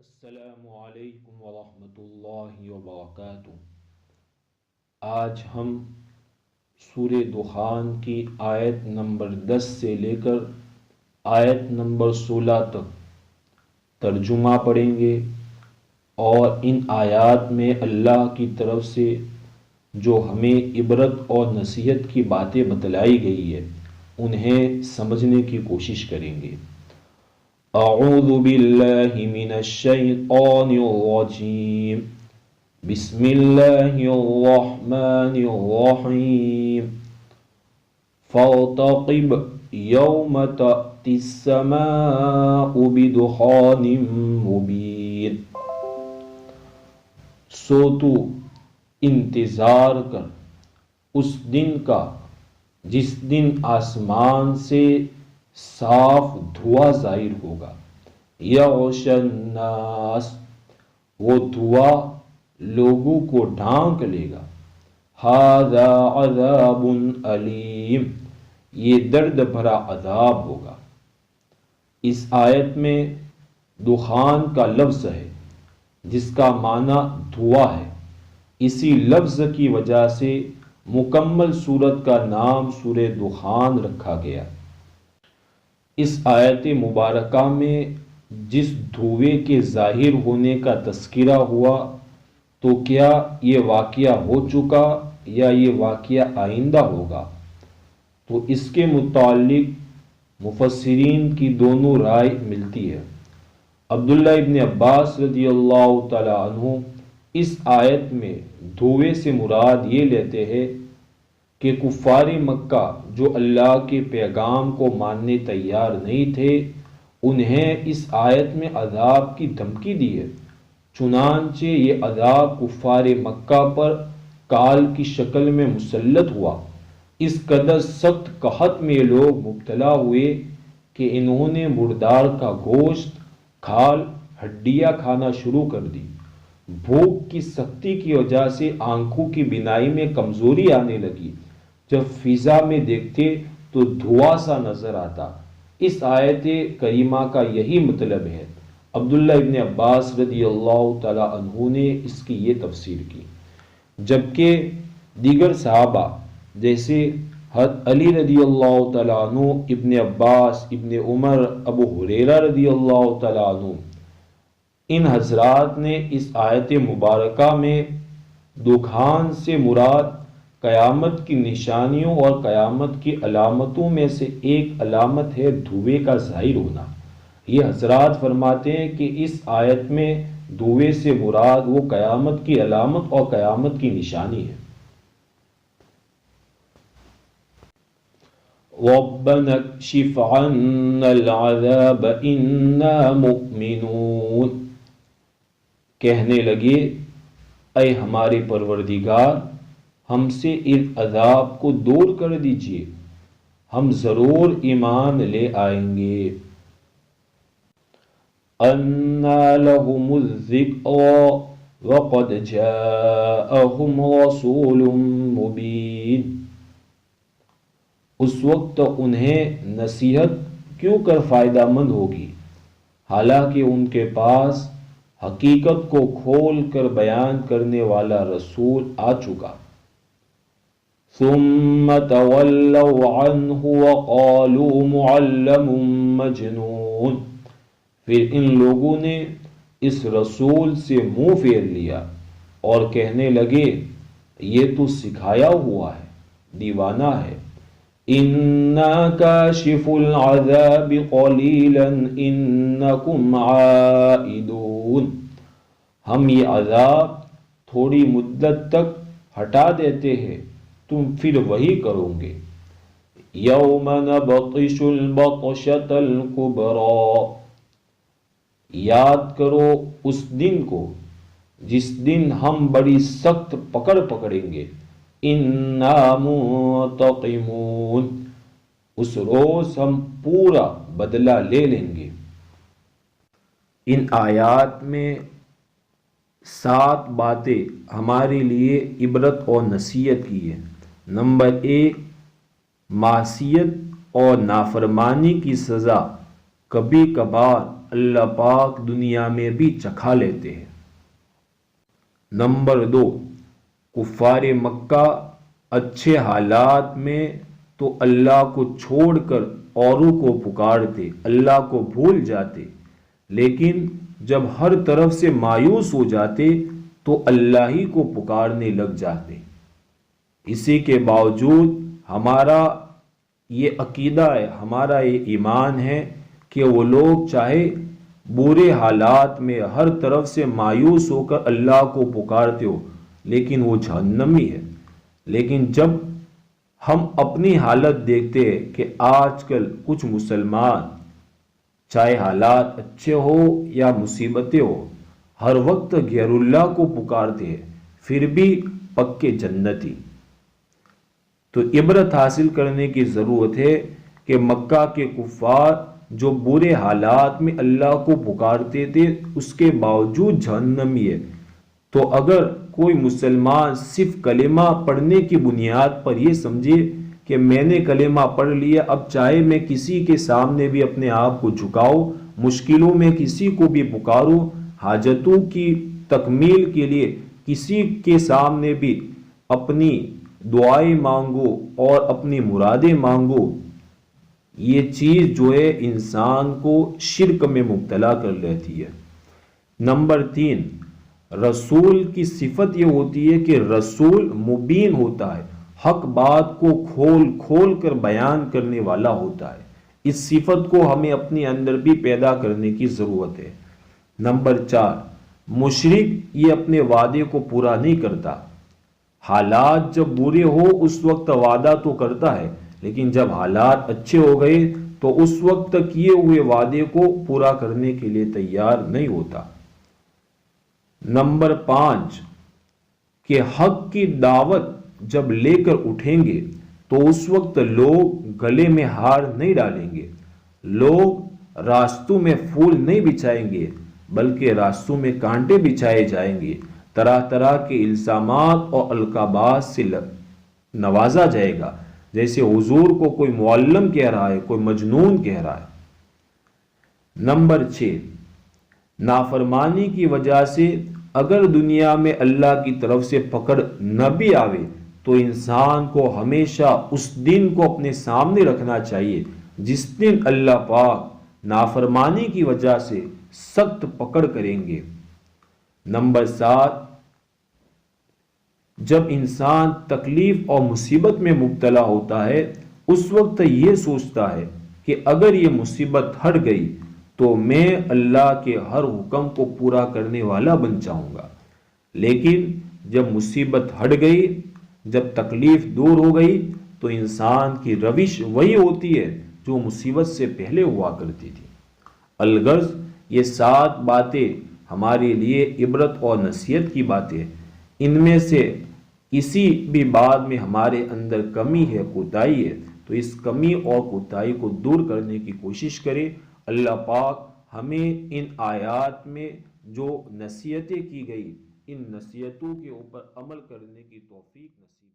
السلام علیکم ورحمۃ اللہ وبرکاتہ۔ آج ہم سورہ دخان کی آیت نمبر 10 سے لے کر آیت نمبر 16 تک ترجمہ پڑھیں گے، اور ان آیات میں اللہ کی طرف سے جو ہمیں عبرت اور نصیحت کی باتیں بتلائی گئی ہے انہیں سمجھنے کی کوشش کریں گے۔ اعوذ باللہ من الشیطان الرجیم، بسم اللہ الرحمن الرحیم۔ فارتقب یوم تأتی السماء بدخان مبین۔ سو تو انتظار کر اس دن کا جس دن آسمان سے صاف دھواں ظاہر ہوگا۔ یغشی الناس، وہ دھواں لوگوں کو ڈھانک لے گا۔ ھذا عذاب علیم، یہ درد بھرا عذاب ہوگا۔ اس آیت میں دخان کا لفظ ہے جس کا معنی دھواں ہے۔ اسی لفظ کی وجہ سے مکمل سورت کا نام سورہ دخان رکھا گیا۔ اس آیت مبارکہ میں جس دھوئے کے ظاہر ہونے کا تذکرہ ہوا، تو کیا یہ واقعہ ہو چکا یا یہ واقعہ آئندہ ہوگا؟ تو اس کے متعلق مفسرین کی دونوں رائے ملتی ہے۔ عبداللہ ابن عباس رضی اللہ تعالی عنہ اس آیت میں دھوئے سے مراد یہ لیتے ہیں کہ کفار مکہ جو اللہ کے پیغام کو ماننے تیار نہیں تھے، انہیں اس آیت میں عذاب کی دھمکی دی ہے۔ چنانچہ یہ عذاب کفار مکہ پر کال کی شکل میں مسلط ہوا۔ اس قدر سخت قحط میں لوگ مبتلا ہوئے کہ انہوں نے مردار کا گوشت، کھال، ہڈیاں کھانا شروع کر دی۔ بھوک کی سختی کی وجہ سے آنکھوں کی بینائی میں کمزوری آنے لگی۔ جب فضا میں دیکھتے تو دھواں سا نظر آتا۔ اس آیت کریمہ کا یہی مطلب ہے۔ عبداللہ ابن عباس رضی اللہ تعالی عنہ نے اس کی یہ تفسیر کی، جبکہ دیگر صحابہ جیسے حضرت علی رضی اللہ تعالی عنہ، ابن عباس، ابن عمر، ابو ہریرہ رضی اللہ تعالی عنہ، ان حضرات نے اس آیت مبارکہ میں دخان سے مراد قیامت کی نشانیوں اور قیامت کی علامتوں میں سے ایک علامت ہے دھوئے کا ظاہر ہونا۔ یہ حضرات فرماتے ہیں کہ اس آیت میں دھوئے سے مراد وہ قیامت کی علامت اور قیامت کی نشانی ہے۔ رَبَّنَا اكْشِفْ عَنَّا الْعَذَابَ إِنَّا مُؤْمِنُونَ، کہنے لگے اے ہمارے پروردگار، ہم سے اس عذاب کو دور کر دیجئے، ہم ضرور ایمان لے آئیں گے۔ أَنَّىٰ لَهُمُ الذِّكْرَىٰ وَقَدْ جَاءَهُمْ رَسُولٌ مُّبِينٌ، اس وقت انہیں نصیحت کیوں کر فائدہ مند ہوگی، حالانکہ ان کے پاس حقیقت کو کھول کر بیان کرنے والا رسول آ چکا۔ ثم تولوا عنه وقالوا معلم مجنون، پھر ان لوگوں نے اس رسول سے منہ پھیر لیا اور کہنے لگے یہ تو سکھایا ہوا ہے، دیوانہ ہے۔ انا کاشف العذاب قلیلا انکم عائدون، ہم یہ عذاب تھوڑی مدت تک ہٹا دیتے ہیں، تم پھر وہی کرو گے۔ یوم نبطش البطشۃ الکبریٰ، یاد کرو اس دن کو جس دن ہم بڑی سخت پکڑ پکڑیں گے۔ انا منتقمون، اس روز ہم پورا بدلہ لے لیں گے۔ ان آیات میں 7 باتیں ہمارے لیے عبرت اور نصیحت کی ہیں۔ نمبر 1، معصیت اور نافرمانی کی سزا کبھی کبھار اللہ پاک دنیا میں بھی چکھا لیتے ہیں۔ نمبر 2، کفار مکہ اچھے حالات میں تو اللہ کو چھوڑ کر اوروں کو پکارتے، اللہ کو بھول جاتے، لیکن جب ہر طرف سے مایوس ہو جاتے تو اللہ ہی کو پکارنے لگ جاتے۔ اسی کے باوجود ہمارا یہ عقیدہ ہے، ہمارا یہ ایمان ہے کہ وہ لوگ چاہے برے حالات میں ہر طرف سے مایوس ہو کر اللہ کو پکارتے ہو لیکن وہ جہنمی ہے۔ لیکن جب ہم اپنی حالت دیکھتے ہیں کہ آج کل کچھ مسلمان چاہے حالات اچھے ہو یا مصیبتیں ہو ہر وقت غیر اللہ کو پکارتے ہیں، پھر بھی پکے جنتی۔ تو عبرت حاصل کرنے کی ضرورت ہے کہ مکہ کے کفار جو برے حالات میں اللہ کو پکارتے تھے اس کے باوجود جہنمی ہے۔ تو اگر کوئی مسلمان صرف کلمہ پڑھنے کی بنیاد پر یہ سمجھے کہ میں نے کلمہ پڑھ لیا، اب چاہے میں کسی کے سامنے بھی اپنے آپ کو جھکاؤں، مشکلوں میں کسی کو بھی پکاروں، حاجتوں کی تکمیل کے لیے کسی کے سامنے بھی اپنی دعائیں مانگو اور اپنی مرادیں مانگو، یہ چیز جو ہے انسان کو شرک میں مبتلا کر لیتی ہے۔ نمبر 3، رسول کی صفت یہ ہوتی ہے کہ رسول مبین ہوتا ہے، حق بات کو کھول کھول کر بیان کرنے والا ہوتا ہے۔ اس صفت کو ہمیں اپنے اندر بھی پیدا کرنے کی ضرورت ہے۔ نمبر 4، مشرک یہ اپنے وعدے کو پورا نہیں کرتا۔ حالات جب برے ہو اس وقت وعدہ تو کرتا ہے، لیکن جب حالات اچھے ہو گئے تو اس وقت کیے ہوئے وعدے کو پورا کرنے کے لیے تیار نہیں ہوتا۔ نمبر 5، کہ حق کی دعوت جب لے کر اٹھیں گے تو اس وقت لوگ گلے میں ہار نہیں ڈالیں گے، لوگ راستوں میں پھول نہیں بچھائیں گے بلکہ راستوں میں کانٹے بچھائے جائیں گے، طرح طرح کے الزامات اور القابات سے نوازا جائے گا، جیسے حضور کو کوئی معلم کہہ رہا ہے، کوئی مجنون کہہ رہا ہے۔ نمبر 6، نافرمانی کی وجہ سے اگر دنیا میں اللہ کی طرف سے پکڑ نہ بھی آوے تو انسان کو ہمیشہ اس دن کو اپنے سامنے رکھنا چاہیے جس دن اللہ پاک نافرمانی کی وجہ سے سخت پکڑ کریں گے۔ نمبر 7، جب انسان تکلیف اور مصیبت میں مبتلا ہوتا ہے اس وقت یہ سوچتا ہے کہ اگر یہ مصیبت ہٹ گئی تو میں اللہ کے ہر حکم کو پورا کرنے والا بن جاؤں گا، لیکن جب مصیبت ہٹ گئی، جب تکلیف دور ہو گئی تو انسان کی روش وہی ہوتی ہے جو مصیبت سے پہلے ہوا کرتی تھی۔ الغرض یہ 7 باتیں ہمارے لیے عبرت اور نصیحت کی باتیں، ان میں سے کسی بھی بات میں ہمارے اندر کمی ہے، کوتاہی ہے، تو اس کمی اور کوتاہی کو دور کرنے کی کوشش کرے۔ اللہ پاک ہمیں ان آیات میں جو نصیحتیں کی گئی ان نصیحتوں کے اوپر عمل کرنے کی توفیق نصیب